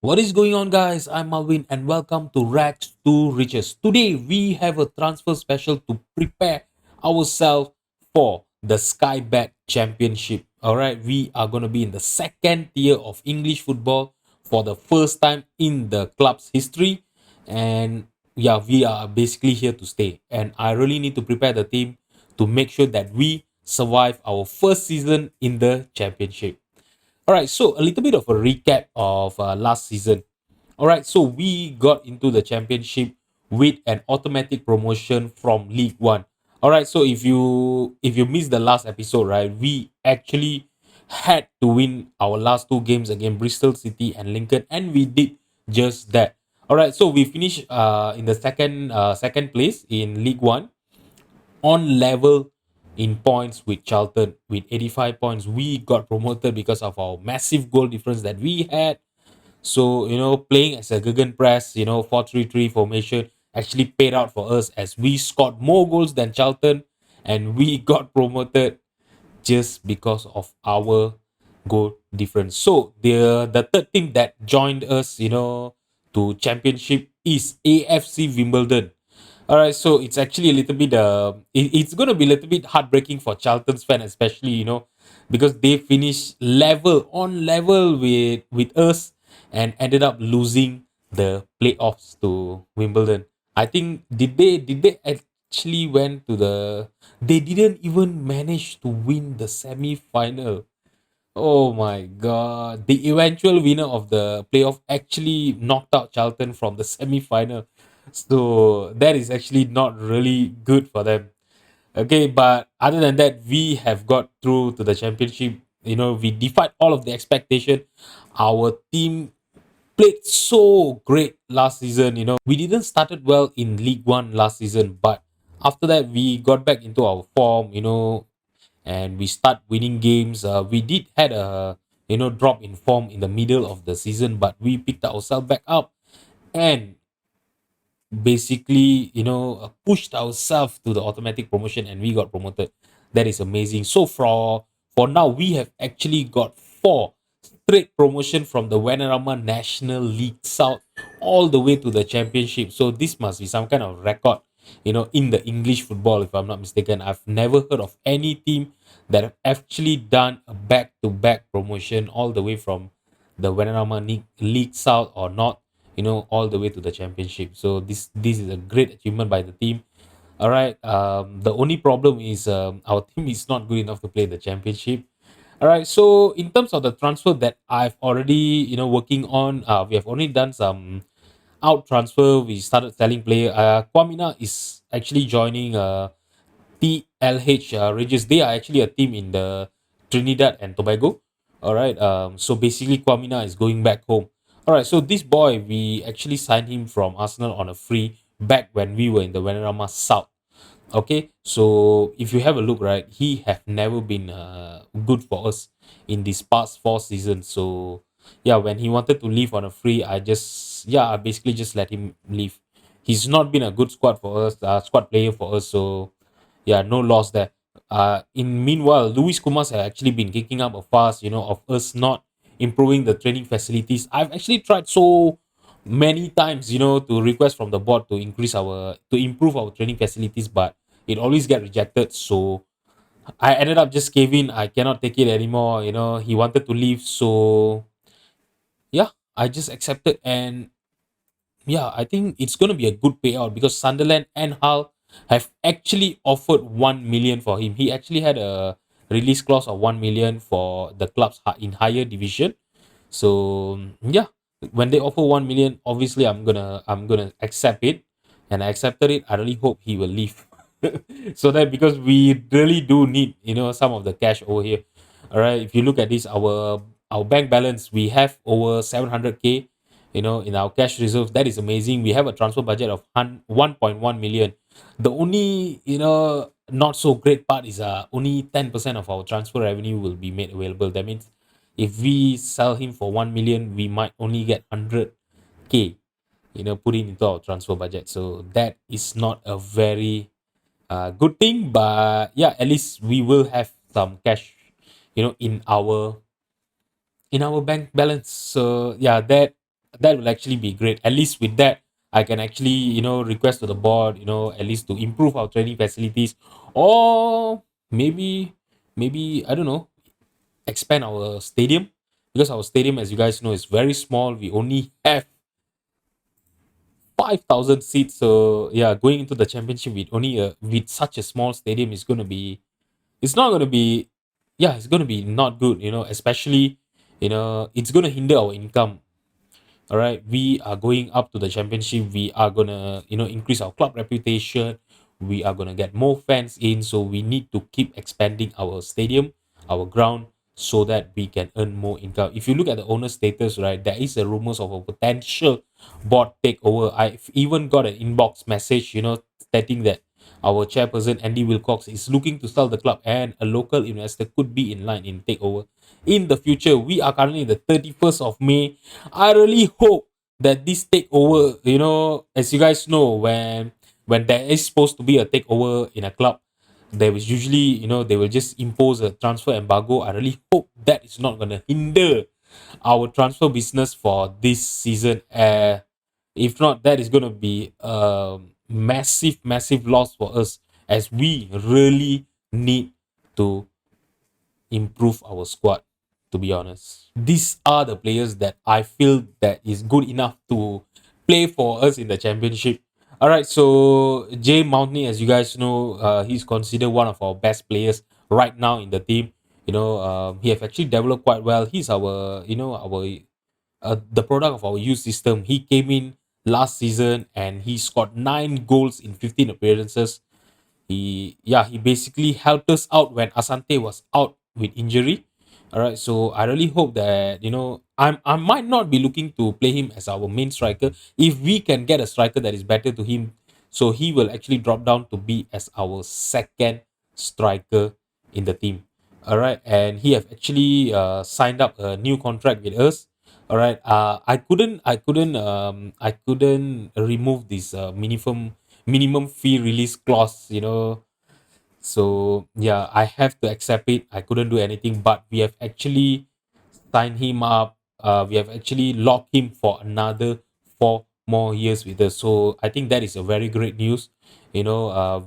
What is going on, guys? I'm Malvin, and welcome to Rags to Riches. Today, we have a transfer special to prepare ourselves for the Sky Bet Championship. All right, we are going to be in the second tier of English football for the first time in the club's history. And yeah, we are basically here to stay. And I really need to prepare the team to make sure that we survive our first season in the championship. All right, so a little bit of a recap of last season. All right, so we got into the championship with an automatic promotion from League One. All right, so if you missed the last episode, right, we actually had to win our last two games against Bristol City and Lincoln, and we did just that. All right, so we finished in the second place in League One, on level in points with Charlton with 85 points. We got promoted because of our massive goal difference that we had. So, playing as a Guggen press, 4-3-3 formation actually paid out for us as we scored more goals than Charlton and we got promoted just because of our goal difference. So the third team that joined us, to championship is AFC Wimbledon. All right, so it's actually a little bit it's going to be a little bit heartbreaking for Charlton's fan, especially because they finished level with us and ended up losing the playoffs to Wimbledon. I think did they actually went to they didn't even manage to win the semi final. Oh my god. The eventual winner of the playoff actually knocked out Charlton from the semi final. So that is actually not really good for them. Okay, but other than that, we have got through to the championship. We defied all of the expectation. Our team played so great last season. We didn't started well in League One last season, but after that we got back into our form. And we start winning games. We did had a drop in form in the middle of the season, but we picked ourselves back up and basically pushed ourselves to the automatic promotion, and we got promoted. That is amazing. So for now, we have actually got four straight promotion from the Wanarama National League South all the way to the championship. So this must be some kind of record, in the English football, if I'm not mistaken. I've never heard of any team that have actually done a back-to-back promotion all the way from the Wanarama League South or North, all the way to the championship. So this is a great achievement by the team. All right. The only problem is our team is not good enough to play the championship. All right. So in terms of the transfer that I've already working on, we have only done some out transfer. We started selling player. Kwamina is actually joining TLH Rangers. They are actually a team in the Trinidad and Tobago. All right. So basically, Kwamina is going back home. All right. So this boy, we actually signed him from Arsenal on a free back when we were in the Vanarama South. Okay. So if you have a look, right, he have never been good for us in these past four seasons. So yeah, when he wanted to leave on a free, I basically just let him leave. He's not been a good squad for us, squad player for us. So yeah, no loss there. In meanwhile, Luis Kumas has actually been kicking up a fuss, of us not improving the training facilities. I've actually tried so many times, to request from the board to improve our training facilities, but it always get rejected. So I ended up just caving. I cannot take it anymore. He wanted to leave, so yeah, I just accepted. And yeah, I think it's going to be a good payout because Sunderland and Hull have actually offered 1 million for him. He actually had a release clause of 1 million for the clubs in higher division. So yeah, when they offer 1 million, obviously I'm gonna accept it, and I accepted it. I really hope he will leave. So that because we really do need some of the cash over here. All right, if you look at this, our bank balance, we have over 700k in our cash reserves. That is amazing. We have a transfer budget of 1.1 million. The only not so great part is only 10% of our transfer revenue will be made available. That means if we sell him for 1 million, we might only get 100k put in into our transfer budget. So that is not a very good thing, but yeah, at least we will have some cash in our bank balance. So yeah, that will actually be great. At least with that, I can actually, request to the board, at least to improve our training facilities, or maybe I don't know, expand our stadium, because our stadium, as you guys know, is very small. We only have 5,000 seats. So yeah, going into the championship with only with such a small stadium is going to be, it's not going to be, yeah, it's going to be not good. Especially, it's going to hinder our income. All right, we are going up to the championship. We are gonna, increase our club reputation. We are gonna get more fans in, so we need to keep expanding our stadium, our ground, so that we can earn more income. If you look at the owner status, right, there is a rumors of a potential board takeover. I've even got an inbox message, stating that our chairperson Andy Wilcox is looking to sell the club, and a local investor could be in line in takeover in the future. We are currently the 31st of May. I really hope that this takeover, as you guys know, when there is supposed to be a takeover in a club, there was usually, they will just impose a transfer embargo. I really hope that is not going to hinder our transfer business for this season. If not, that is going to be a massive, massive loss for us, as we really need to improve our squad, to be honest. These are the players that I feel that is good enough to play for us in the championship. All right, so Jay Mountney, as you guys know, he's considered one of our best players right now in the team. He have actually developed quite well. He's our, the product of our youth system. He came in last season and he scored 9 goals in 15 appearances. He basically helped us out when Asante was out with injury. All right, so I really hope that, I might not be looking to play him as our main striker. If we can get a striker that is better to him, so he will actually drop down to be as our second striker in the team. All right, and he have actually signed up a new contract with us. All right, I couldn't remove this minimum fee release clause, so yeah, I have to accept it. I couldn't do anything, but we have actually signed him up. We have actually locked him for another 4 more years with us. So I think that is a very great news. I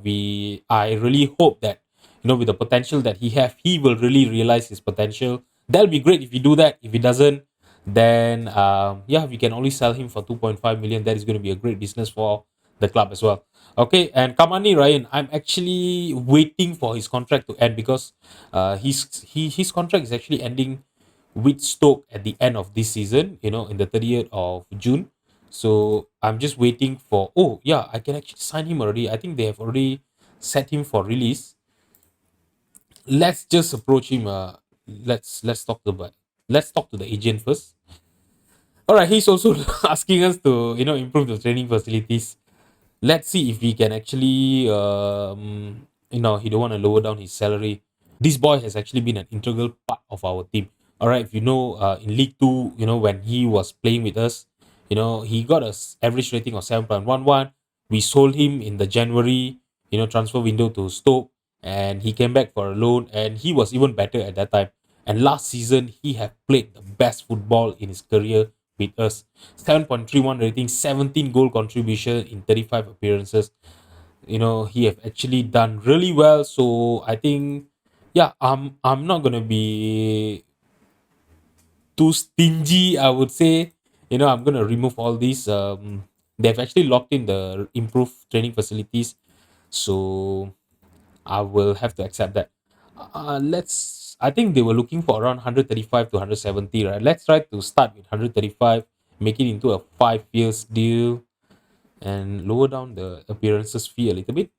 really hope that, with the potential that he have, he will really realize his potential. That'll be great if he do that. If he doesn't, then yeah, we can only sell him for 2.5 million. That is going to be a great business for the club as well. Okay, and Kamani Ryan, I'm actually waiting for his contract to end, because his contract is actually ending with Stoke at the end of this season, in the 30th of June. So I'm just waiting for, oh yeah, I can actually sign him already. I think they have already set him for release. Let's just approach him. Let's talk to the let's talk to the agent first. All right, he's also asking us to, improve the training facilities. Let's see if we can actually, he don't want to lower down his salary. This boy has actually been an integral part of our team. All right, if you know, in League Two, when he was playing with us, he got a average rating of 7.11. We sold him in the January, transfer window to Stoke, and he came back for a loan, and he was even better at that time. And last season, he had played the best football in his career with us. 7.31 rating, 17 goal contribution in 35 appearances. He have actually done really well. So I think, yeah, I'm not gonna be too stingy, I would say. I'm gonna remove all these. They've actually locked in the improved training facilities, so I will have to accept that. Let's. I think they were looking for around 135 to 170, right? Let's try to start with 135, make it into a 5 years deal, and lower down the appearances fee a little bit.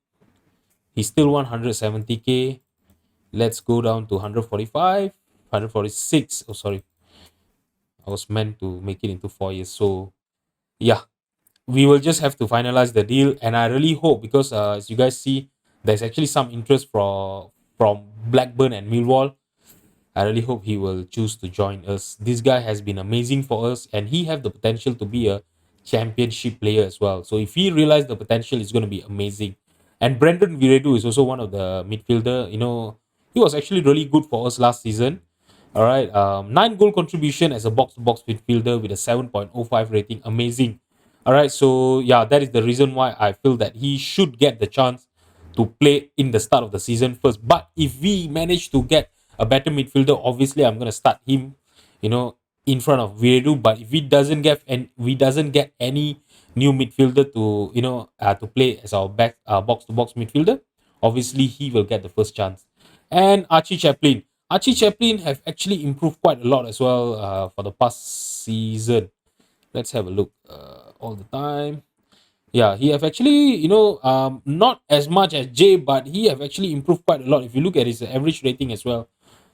He still want 170K. Let's go down to 145, 146. Oh, sorry, I was meant to make it into 4 years. So yeah, we will just have to finalize the deal, and I really hope, because as you guys see, there's actually some interest from Blackburn and Millwall. I really hope he will choose to join us. This guy has been amazing for us, and he have the potential to be a championship player as well. So if he realize the potential, it's going to be amazing. And Brendan Viredu is also one of the midfielder. He was actually really good for us last season. All right, 9 goal contribution as a box-to-box midfielder with a 7.05 rating. Amazing. All right, so yeah, that is the reason why I feel that he should get the chance to play in the start of the season first. But if we manage to get a better midfielder, obviously I'm gonna start him, you know, in front of Viredu. But if he doesn't get and we doesn't get any new midfielder to to play as our back box-to-box midfielder, obviously he will get the first chance. And Archie Chaplin. Archie Chaplin have actually improved quite a lot as well for the past season. Let's have a look all the time. Yeah, he have actually, not as much as Jay, but he have actually improved quite a lot. If you look at his average rating as well,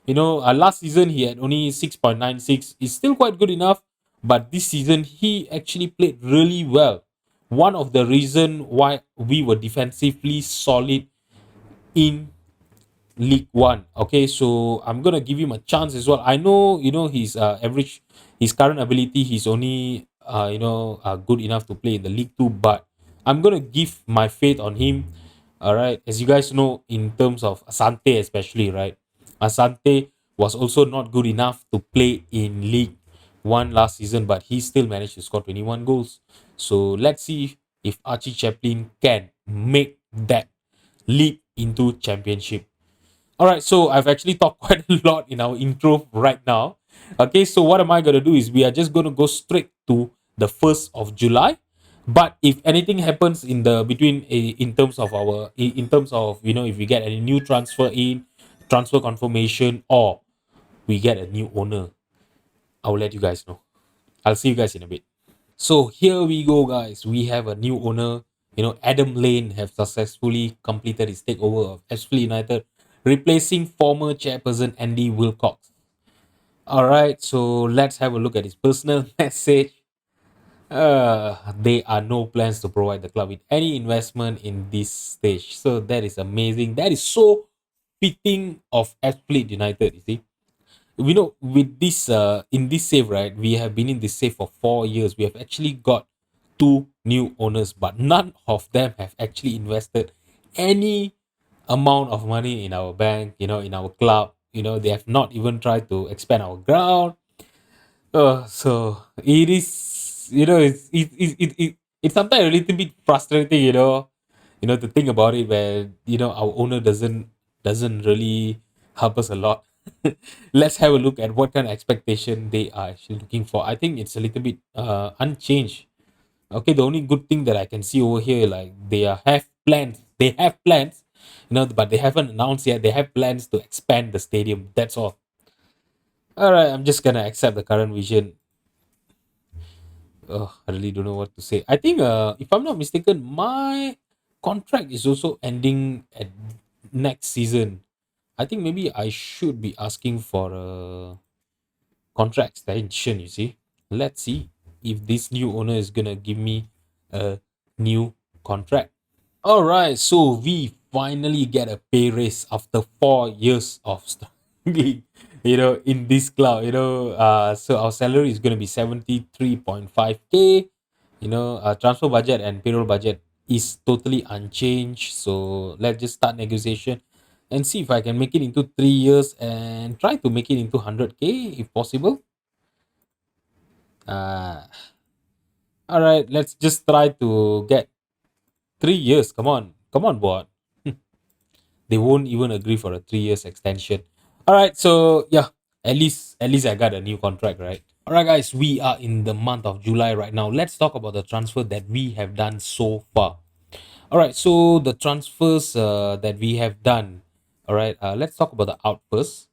last season he had only 6.96. It's still quite good enough, but this season he actually played really well. One of the reason why we were defensively solid in League One. Okay, so I'm gonna give him a chance as well. I know, his average, his current ability, he's only good enough to play in the League Two, but I'm gonna give my faith on him. All right, as you guys know, in terms of Asante especially, right? Asante was also not good enough to play in League One last season, but he still managed to score 21 goals. So let's see if Archie Chaplin can make that leap into championship. All right, so I've actually talked quite a lot in our intro right now. Okay, so what am I going to do is we are just going to go straight to the 1st of July. But if anything happens in the between in terms of in terms of if we get any new transfer confirmation, or we get a new owner, I'll let you guys know. I'll see you guys in a bit. So here we go, guys. We have a new owner. Adam Lane have successfully completed his takeover of ebbsfleet United, replacing former chairperson Andy Wilcox. All right, so let's have a look at his personal message. There are no plans to provide the club with any investment in this stage. So that is amazing. That is so fitting of ebbsfleet United. You see, with this in this save, right, we have been in this save for 4 years. We have actually got two new owners, but none of them have actually invested any amount of money in our bank, in our club. They have not even tried to expand our ground. So it is, it's sometimes a little bit frustrating, to think about it, where our owner doesn't really help us a lot. Let's have a look at what kind of expectation they are actually looking for. I think it's a little bit unchanged. Okay, the only good thing that I can see over here, like they have plans, but they haven't announced yet. They have plans to expand the stadium. That's all. All right, I'm just gonna accept the current vision. Oh, I really don't know what to say. I think, if I'm not mistaken, my contract is also ending at next season. I think maybe I should be asking for a contract extension. You see, let's see if this new owner is gonna give me a new contract. All right, so we finally get a pay raise after 4 years of struggling, in this cloud. So our salary is going to be 73.5K. Transfer budget and payroll budget is totally unchanged. So let's just start negotiation and see if I can make it into 3 years and try to make it into 100K if possible. Uh, all right, let's just try to get 3 years. Come on, board. They won't even agree for a 3 years extension. All right, so yeah, at least I got a new contract, right? All right, guys, we are in the month of July right now. Let's talk about the transfer that we have done so far. All right, so the transfers that we have done. All right, let's talk about the out first.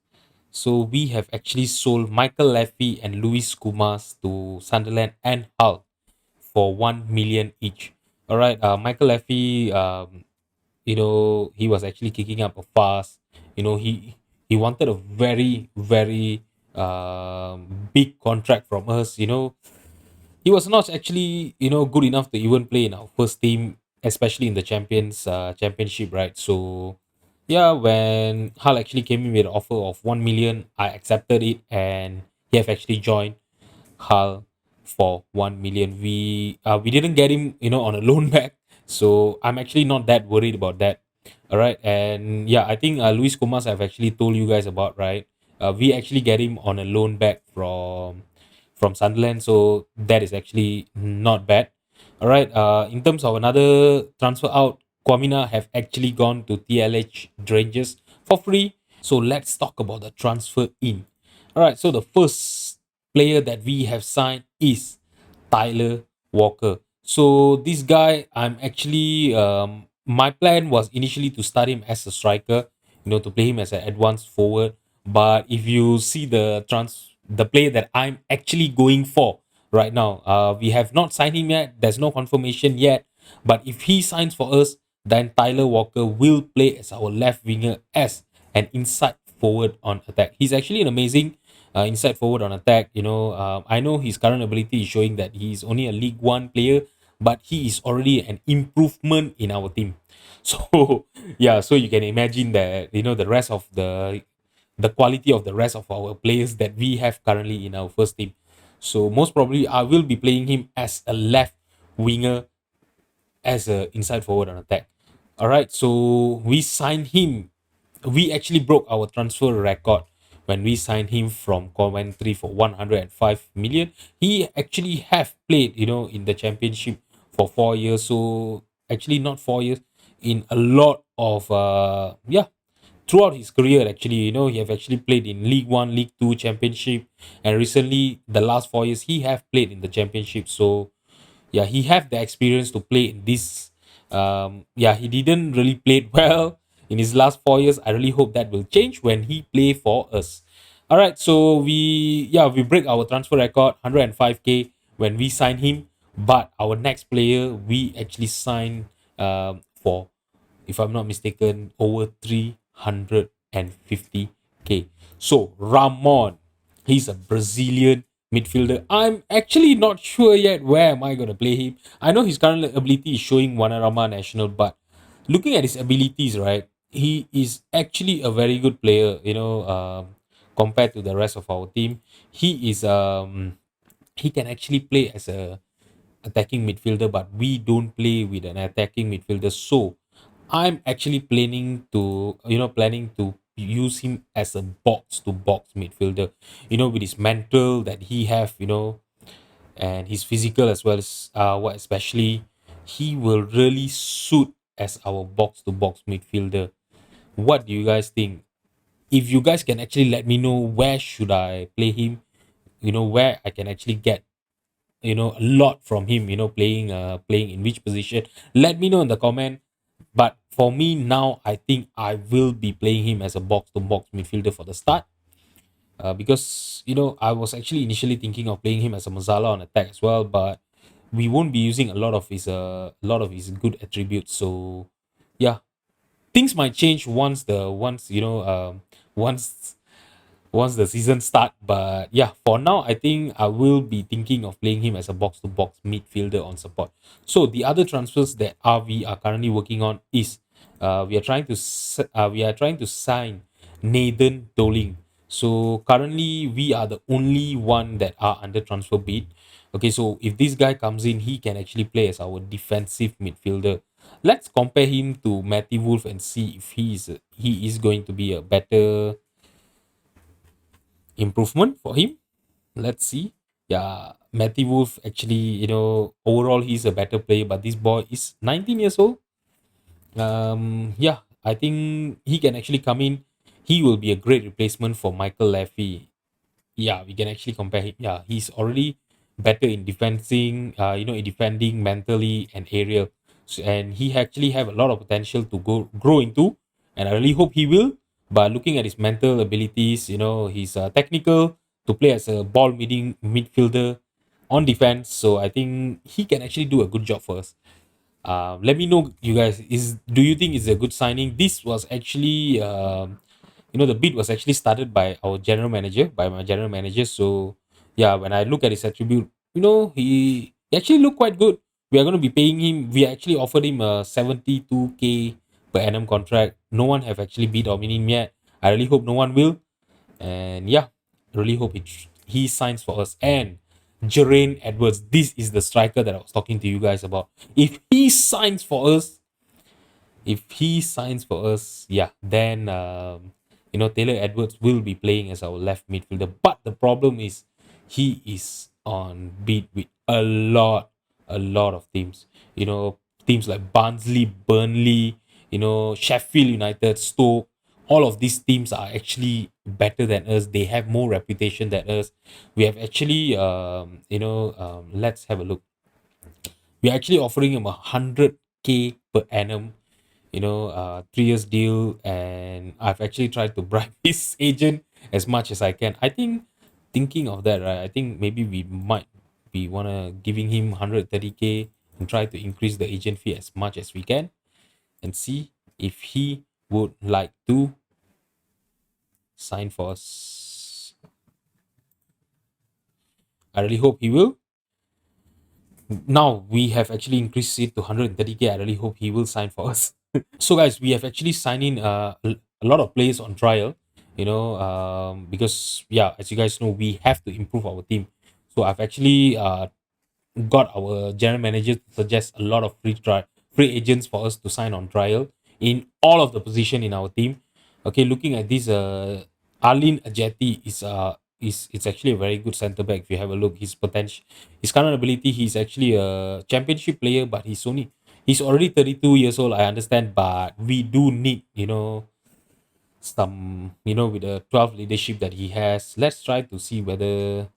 So we have actually sold Michael Leffy and Luis Kumas to Sunderland and Hull for 1 million each. All right, Michael Leffy, he was actually kicking up a fuss. He wanted a very very big contract from us. He was not actually good enough to even play in our first team, especially in the championship, right? So yeah, when Hull actually came in with an offer of 1 million, I accepted it, and he have actually joined Hull for 1 million. We didn't get him, on a loan back, so I'm actually not that worried about that. All right, and yeah, I think Luis Comas I've actually told you guys about, right? We actually get him on a loan back from Sunderland, so that is actually not bad. All right. In terms of another transfer out, Kwamina have actually gone to TLH Rangers for free. So let's talk about the transfer in. All right. So the first player that we have signed is Tyler Walker. So this guy, I'm actually my plan was initially to start him as a striker, to play him as an advanced forward. But if you see the player that I'm actually going for right now, we have not signed him yet. There's no confirmation yet. But if he signs for us, then Tyler Walker will play as our left winger as an inside forward on attack. He's actually an amazing inside forward on attack. I know his current ability is showing that he's only a League One player, but he is already an improvement in our team. So yeah, so you can imagine that the rest of the quality of the rest of our players that we have currently in our first team. So most probably I will be playing him as a left winger, as a inside forward on attack. All right, so we signed him. We actually broke our transfer record when we signed him from Coventry for 105 million. He actually have played, in the championship for 4 years. So actually not 4 years, in a lot of throughout his career. Actually, he have actually played in League One, League Two, Championship, and recently the last 4 years he have played in the Championship. So yeah, he have the experience to play in this. Yeah, he didn't really play well in his last 4 years. I really hope that will change when he play for us. All right, so we break our transfer record 105k when we sign him, but our next player we actually signed for, if I'm not mistaken, over 350k. So Ramon, he's a Brazilian midfielder. I'm actually not sure yet where am I gonna play him. I know his current ability is showing Wanarama National, but looking at his abilities, right, he is actually a very good player. Compared to the rest of our team, he can actually play as a attacking midfielder, but we don't play with an attacking midfielder. So I'm actually planning to use him as a box to box midfielder, with his mental that he have, and his physical as well as what especially he will really suit as our box to box midfielder. What do you guys think? If you guys can actually let me know where should I play him, where I can actually get a lot from him, playing in which position, let me know in the comment. But for me now, I think I will be playing him as a box to box midfielder for the start, because I was actually initially thinking of playing him as a Mazala on attack as well, but we won't be using a lot of his good attributes. So yeah, things might change once the season start. But yeah, for now I think I will be thinking of playing him as a box to box midfielder on support. So the other transfers that we are currently working on is we are trying to sign Nathan Doling. So currently we are the only one that are under transfer bid. Okay, so if this guy comes in, he can actually play as our defensive midfielder. Let's compare him to Matty Wolf and see if he is going to be a better improvement for him. Let's see. Yeah, Matty Wolf actually, overall he's a better player, but this boy is 19 years old. Yeah, I think he can actually come in. He will be a great replacement for Michael Laffy. Yeah, we can actually compare him. Yeah, he's already better in in defending mentally and aerial. So, and he actually have a lot of potential to grow into, and I really hope he will. But looking at his mental abilities, he's technical to play as a ball midfielder on defense. So I think he can actually do a good job for us. Let me know, you guys. Do you think it's a good signing? This was actually, the bid was actually started by my general manager. So yeah, when I look at his attribute, he actually looked quite good. We are going to be paying him. We actually offered him a 72k per annum contract. No one have actually bid on him yet. I really hope no one will. And yeah, really hope he signs for us. And Geraint Edwards, this is the striker that I was talking to you guys about. If he signs for us, yeah, then Taylor Edwards will be playing as our left midfielder. But the problem is he is on beat with a lot of teams. Teams like Barnsley, Burnley, Sheffield United, Stoke. All of these teams are actually better than us. They have more reputation than us. We have actually, let's have a look. We're actually offering him 100K per annum, 3 years deal, and I've actually tried to bribe his agent as much as I can. I think, thinking of that, right, I think maybe we might be wanna giving him 130K and try to increase the agent fee as much as we can and see if he would like to sign for us. I really hope he will. Now we have actually increased it to 130K. I really hope he will sign for us. So guys, we have actually signed in a lot of players on trial, because yeah, as you guys know, we have to improve our team. So I've actually got our general manager to suggest a lot of free agents for us to sign on trial in all of the position in our team. Okay, looking at this, Arlene Ajeti is it's actually a very good centre back. If you have a look, his potential, his current ability, he's actually a championship player, but he's already 32 years old. I understand, but we do need, some, with the 12 leadership that he has. Let's try to see whether,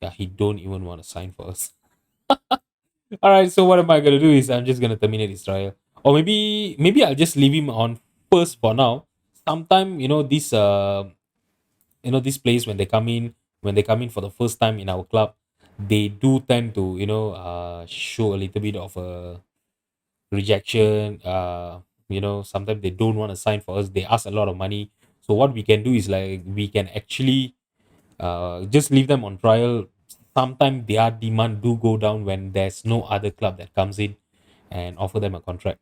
yeah, he don't even want to sign for us. All right, so what am I gonna do is I'm just gonna terminate his trial, or maybe I'll just leave him on first for now. Sometime, these players, when they come in for the first time in our club, they do tend to, show a little bit of a rejection. Sometimes they don't want to sign for us. They ask a lot of money. So what we can do is, like, we can actually just leave them on trial. Sometimes their demand do go down when there's no other club that comes in and offer them a contract.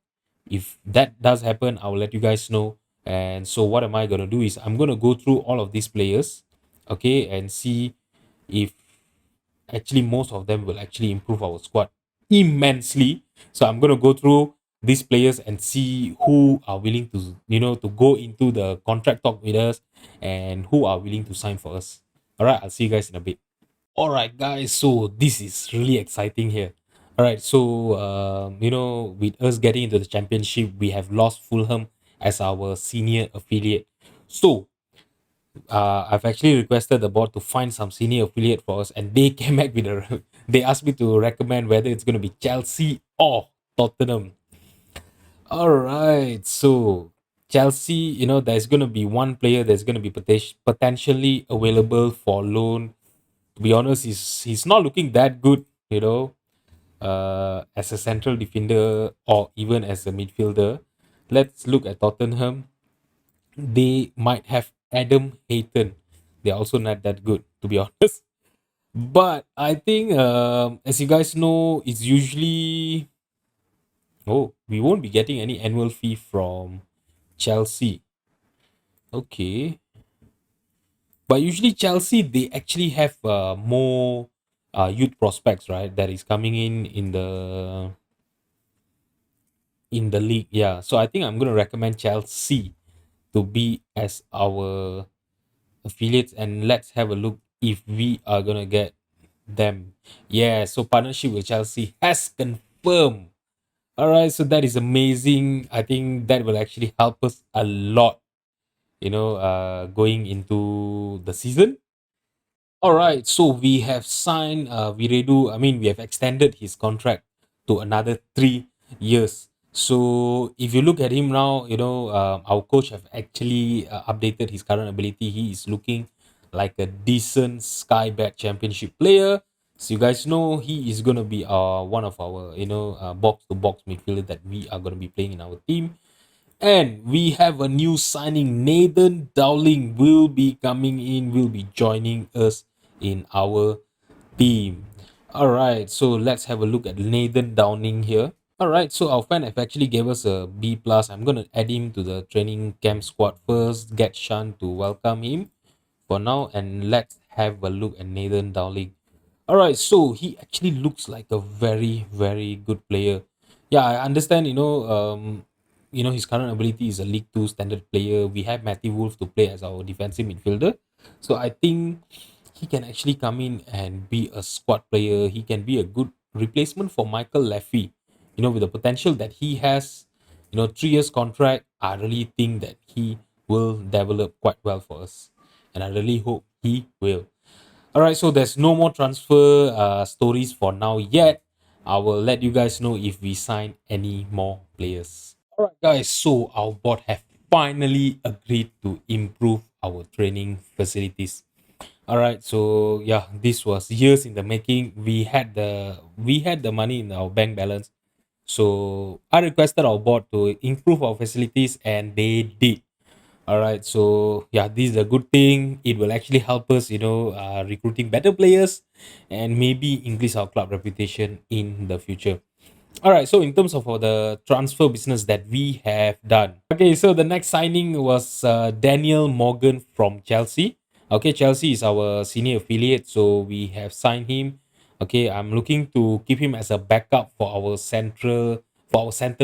If that does happen, I will let you guys know. And so what am I gonna do is I'm gonna go through all of these players, okay, and see if actually most of them will actually improve our squad immensely. So I'm gonna go through these players and see who are willing to, to go into the contract talk with us and who are willing to sign for us. All right, I'll see you guys in a bit. All right, guys. So this is really exciting here. All right. So with us getting into the championship, we have lost Fulham as our senior affiliate. So I've actually requested the board to find some senior affiliate for us, and they came back with a. They asked me to recommend whether it's going to be Chelsea or Tottenham. All right. So Chelsea, there's going to be one player that's going to be potentially available for loan. To be honest, he's not looking that good, as a central defender or even as a midfielder. Let's look at Tottenham. They might have Adam Hayton. They're also not that good, to be honest. But I think, as you guys know, it's usually, we won't be getting any annual fee from Chelsea. Okay, but usually Chelsea, they actually have more youth prospects, right? That is coming in the league. Yeah, so I think I'm going to recommend Chelsea to be as our affiliates, and let's have a look if we are going to get them. Yeah, so partnership with Chelsea has confirmed. All right, so that is amazing. I think that will actually help us a lot, going into the season. All right, so we have signed Viredu. I mean, we have extended his contract to another 3 years. So if you look at him now, our coach have actually updated his current ability. He is looking like a decent Sky Bet Championship player. So you guys know he is gonna be one of our box to box midfielder that we are gonna be playing in our team. And we have a new signing. Nathan Dowling will be coming in, will be joining us in our team. All right, so let's have a look at Nathan Downing here. All right, so our fan have actually gave us a B plus. I'm gonna add him to the training camp squad first. Get Shan to welcome him for now, and let's have a look at Nathan Dowling. All right, so he actually looks like a very good player. Yeah, I understand. his current ability is a League Two standard player. We have Matthew Wolf to play as our defensive midfielder, so I think he can actually come in and be a squad player. He can be a good replacement for Michael Leffy. With the potential that he has, 3 years contract. I really think that he will develop quite well for us, and I really hope he will. All right, so there's no more transfer stories for now yet. I will let you guys know if we sign any more players. All right, guys. So our board have finally agreed to improve our training facilities. All right, so yeah, this was years in the making. We had the money in our bank balance, so I requested our board to improve our facilities, and they did. All right, so yeah, this is a good thing. It will actually help us, recruiting better players, and maybe increase our club reputation in the future. All right, so in terms of the transfer business that we have done. Okay, so the next signing was Daniel Morgan from Chelsea. Okay, Chelsea is our senior affiliate, so we have signed him. Okay, I'm looking to keep him as a backup for our center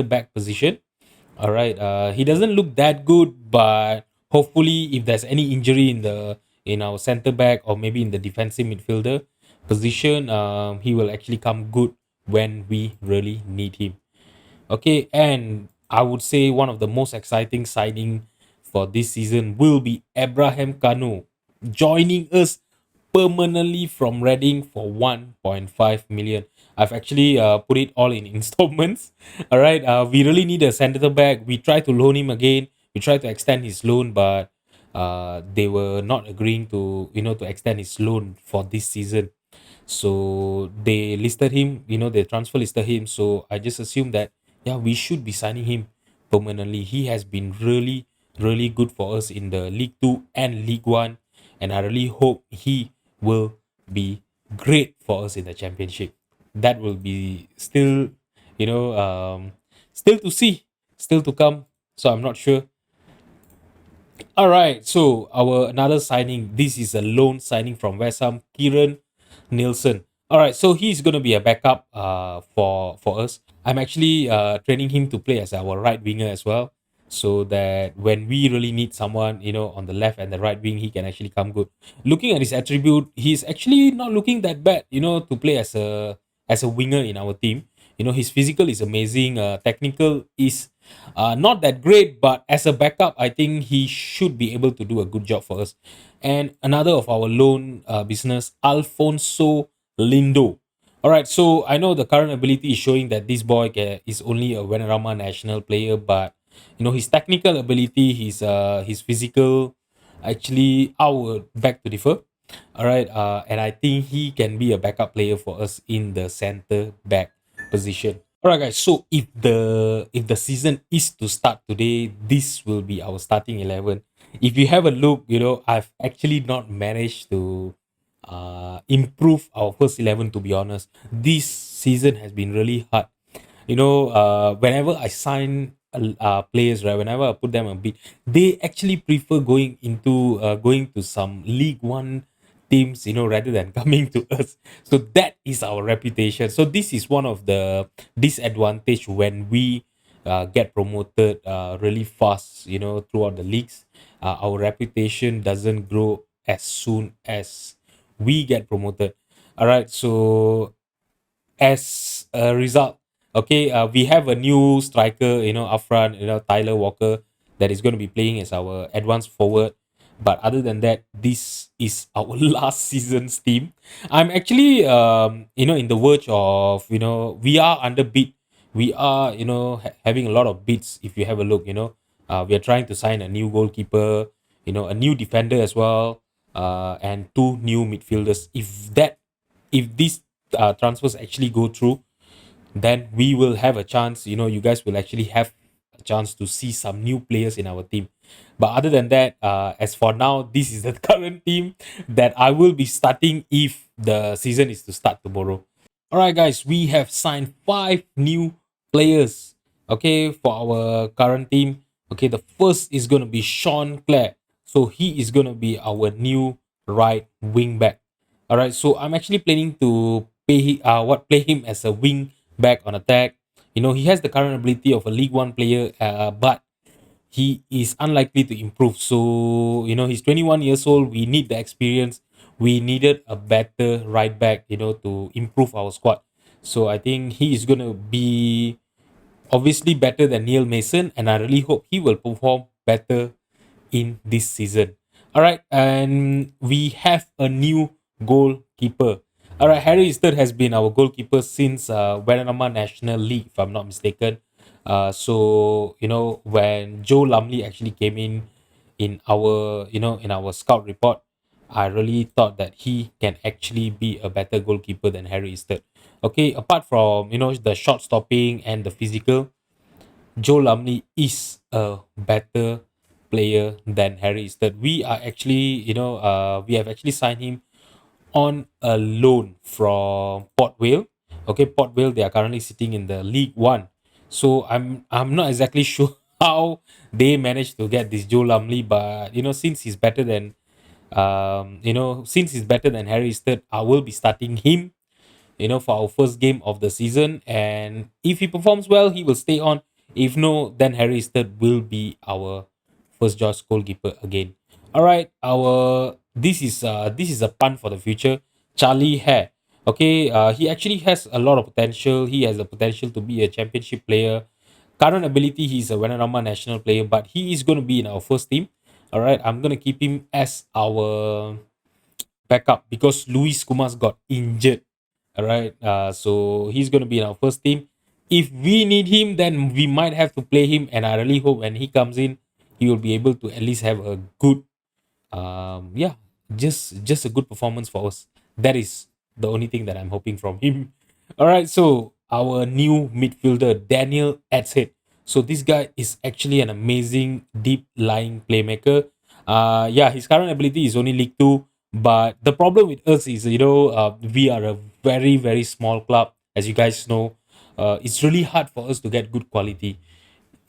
back position. All right. He doesn't look that good, but hopefully, if there's any injury in our center back or maybe in the defensive midfielder position, he will actually come good when we really need him. Okay, and I would say one of the most exciting signing for this season will be Abraham Kano joining us permanently from Reading for 1.5 million. I've actually put it all in installments. All right, we really need a center back. We tried to loan him again. We tried to extend his loan, but they were not agreeing to extend his loan for this season. So they listed him, they transfer listed him. So I just assumed that, yeah, we should be signing him permanently. He has been really, really good for us in the League Two and League One, and I really hope he will be great for us in the championship. That will be still, still to see, still to come. So I'm not sure. All right, so our another signing. This is a loan signing from West Ham, Kieran Nielsen. All right, so he's gonna be a backup for us. I'm actually training him to play as our right winger as well, so that when we really need someone, on the left and the right wing, he can actually come good. Looking at his attribute, he's actually not looking that bad, to play as a winger in our team. His physical is amazing. Technical is not that great, but as a backup, I think he should be able to do a good job for us. And another of our loan business, Alfonso Lindo. All right, so I know the current ability is showing that this boy is only a Venerama national player, but his technical ability, his physical, actually, I would beg to differ. All right, and I think he can be a backup player for us in the center back position. All right, guys. So if the season is to start today, this will be our starting 11. If you have a look, I've actually not managed to improve our first 11. To be honest, this season has been really hard. Whenever I sign players, right, whenever I put them a bid, they actually prefer going to some League One teams, rather than coming to us. So that is our reputation. So this is one of the disadvantage when we get promoted really fast, throughout the leagues. Our reputation doesn't grow as soon as we get promoted. All right, so as a result, okay, we have a new striker, up front, Tyler Walker, that is going to be playing as our advanced forward. But other than that, this is our last season's team. I'm actually, in the verge of, we are under bid. We are, having a lot of bids. If you have a look, we are trying to sign a new goalkeeper, a new defender as well, and two new midfielders. If these transfers actually go through, then we will have a chance. You guys will actually have a chance to see some new players in our team. But other than that, as for now, this is the current team that I will be starting if the season is to start tomorrow. All right, guys, we have signed 5 new players. Okay, for our current team. Okay, the first is gonna be Sean Clare. So he is gonna be our new right wing back. All right, so I'm actually planning to play him as a wing back on attack. He has the current ability of a League One player, but he is unlikely to improve. So, he's 21 years old. We need the experience. We needed a better right back, to improve our squad. So I think he is going to be obviously better than Neil Mason, and I really hope he will perform better in this season. All right, and we have a new goalkeeper. All right, Harry Easton has been our goalkeeper since Wanama National League, if I'm not mistaken. So when Joe Lumley actually came in our in our scout report, I really thought that he can actually be a better goalkeeper than Harry Easton. Okay, apart from the shot stopping and the physical, Joe Lumley is a better player than Harry Easton. We are actually, we have actually signed him on a loan from Port Vale. Okay, Port Vale, they are currently sitting in the League One. So I'm not exactly sure how they managed to get this Joe Lumley, but since he's better than since he's better than Harry Easton, I will be starting him for our first game of the season. And if he performs well, he will stay on. If no, then Harry Stud will be our first choice goalkeeper again. All right, our this is a pun for the future. Charlie Hare. Okay, he actually has a lot of potential. He has the potential to be a championship player. Current ability, he's a Wanarama national player, but he is going to be in our first team. All right, I'm going to keep him as our backup because Luis Kumas got injured. All right. So he's going to be in our first team. If we need him, then we might have to play him. And I really hope when he comes in, he will be able to at least have a good, yeah, just a good performance for us. That is the only thing that I'm hoping from him. All right. So our new midfielder, Daniel Edshead. So this guy is actually an amazing deep lying playmaker. Yeah, his current ability is only League Two, but the problem with us is we are a very very small club, as you guys know. It's really hard for us to get good quality.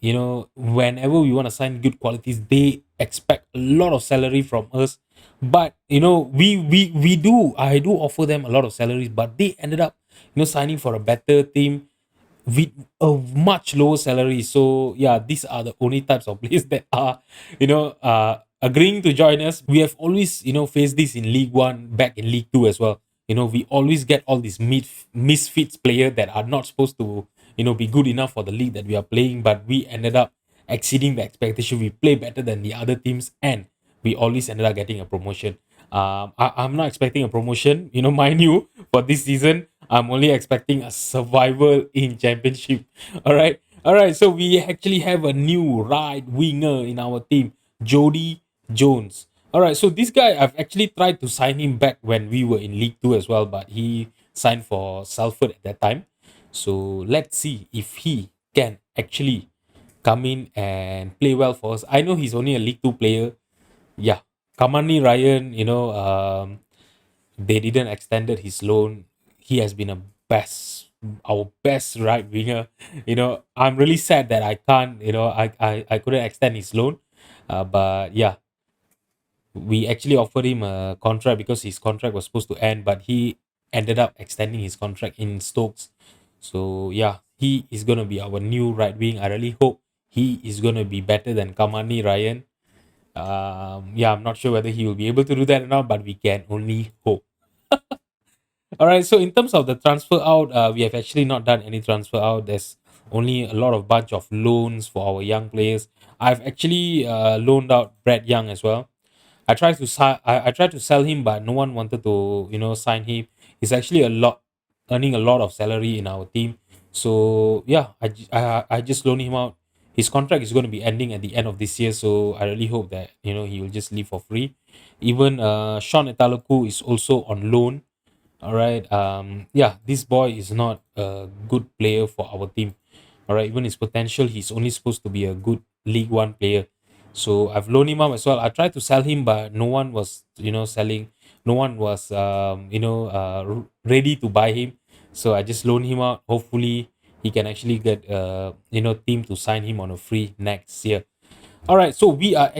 Whenever we want to sign good qualities, they expect a lot of salary from us. But we do I do offer them a lot of salaries, but they ended up signing for a better team with a much lower salary. So yeah, these are the only types of players that are agreeing to join us. We have always faced this in League One, back in League Two as well. We always get all these misfits player that are not supposed to be good enough for the league that we are playing, but we ended up exceeding the expectation. We play better than the other teams, and we always ended up getting a promotion. I'm not expecting a promotion, mind you, for this season. I'm only expecting a survival in championship. All right. All right. So we actually have a new right winger in our team, Jody Jones. All right. So this guy, I've actually tried to sign him back when we were in League Two as well, but he signed for Salford at that time. So let's see if he can actually come in and play well for us. I know he's only a League Two player. Yeah. Kamani Ryan, they didn't extended his loan. He has been our best right winger. I'm really sad that I can't, I couldn't extend his loan. But yeah, we actually offered him a contract because his contract was supposed to end, but he ended up extending his contract in Stokes. So yeah, he is gonna be our new right wing. I really hope he is gonna be better than Kamani Ryan. Yeah, I'm not sure whether he will be able to do that or not, but we can only hope. All right. So in terms of the transfer out, we have actually not done any transfer out. There's only a lot of bunch of loans for our young players. I've actually loaned out Brad Young as well. I tried to sell him, but no one wanted to sign him. He's actually earning a lot of salary in our team. So yeah, I just loaned him out. His contract is going to be ending at the end of this year, so I really hope that he will just leave for free. Even Sean Etaloku is also on loan. All right. Yeah, this boy is not a good player for our team. All right. Even his potential, he's only supposed to be a good League One player. So I've loaned him out as well. I tried to sell him, but no one was, selling. No one was, ready to buy him. So I just loaned him out. Hopefully, he can actually get, team to sign him on a free next year. All right, so we have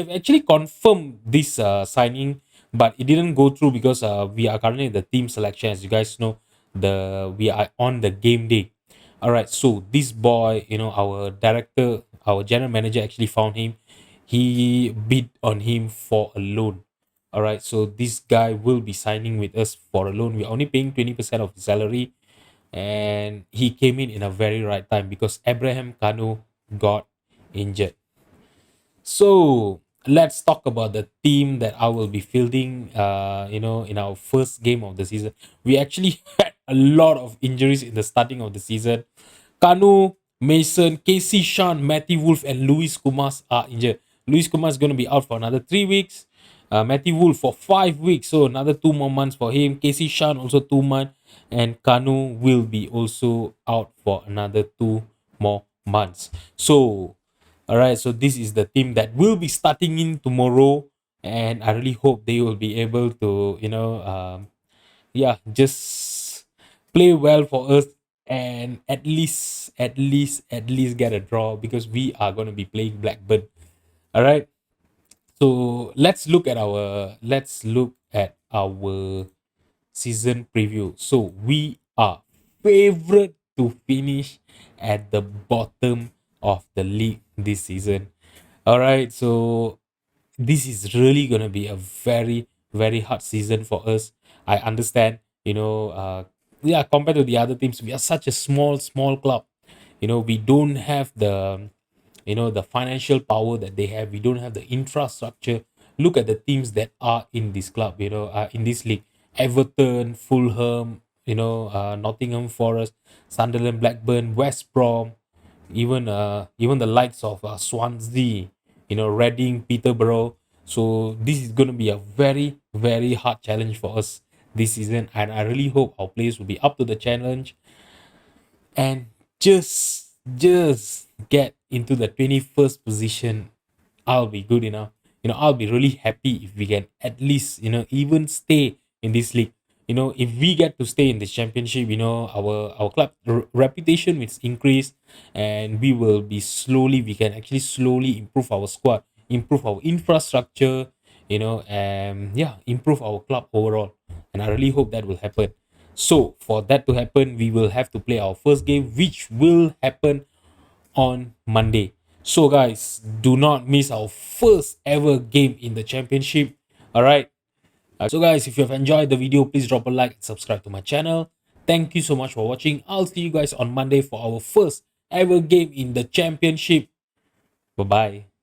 actually confirmed this signing, but it didn't go through because we are currently in the team selection, as you guys know. we are on the game day. All right, so this boy, our director, our general manager actually found him. He bid on him for a loan. All right, so this guy will be signing with us for a loan. We're only paying 20% of the salary, and he came in a very right time because Abraham Kanu got injured. So let's talk about the team that I will be fielding. In our first game of the season, we actually had a lot of injuries in the starting of the season. Kanu, Mason, Casey Shan, Matty Wolf, and Luis Kumas are injured. Luis Kumas is going to be out for another 3 weeks. Matty Wolf for 5 weeks, so another 2 more months for him. Casey Shan also 2 months, and Kanu will be also out for another 2 more months. So all right, so this is the team that will be starting in tomorrow, and I really hope they will be able to, just play well for us and at least get a draw because we are going to be playing Blackburn. All right, so let's look at our season preview. So we are favorite to finish at the bottom of the league this season. All right, so this is really gonna be a very very hard season for us. I understand, yeah, compared to the other teams, we are such a small club. We don't have the financial power that they have. We don't have the infrastructure. Look at the teams that are in this club, in this league: Everton, Fulham, Nottingham Forest, Sunderland, Blackburn, West Brom, even the likes of Swansea, Reading, Peterborough. So this is going to be a very very hard challenge for us this season, and I really hope our players will be up to the challenge and just get into the 21st position. I'll be good enough. I'll be really happy if we can at least, even stay in this league. If we get to stay in this championship, our club reputation will increase, and we can actually slowly improve our squad, improve our infrastructure, and yeah, improve our club overall. And I really hope that will happen. So for that to happen, we will have to play our first game, which will happen on Monday. So guys, do not miss our first ever game in the championship. All right. So guys, if you have enjoyed the video, please drop a like and subscribe to my channel. Thank you so much for watching. I'll see you guys on Monday for our first ever game in the championship. Bye bye.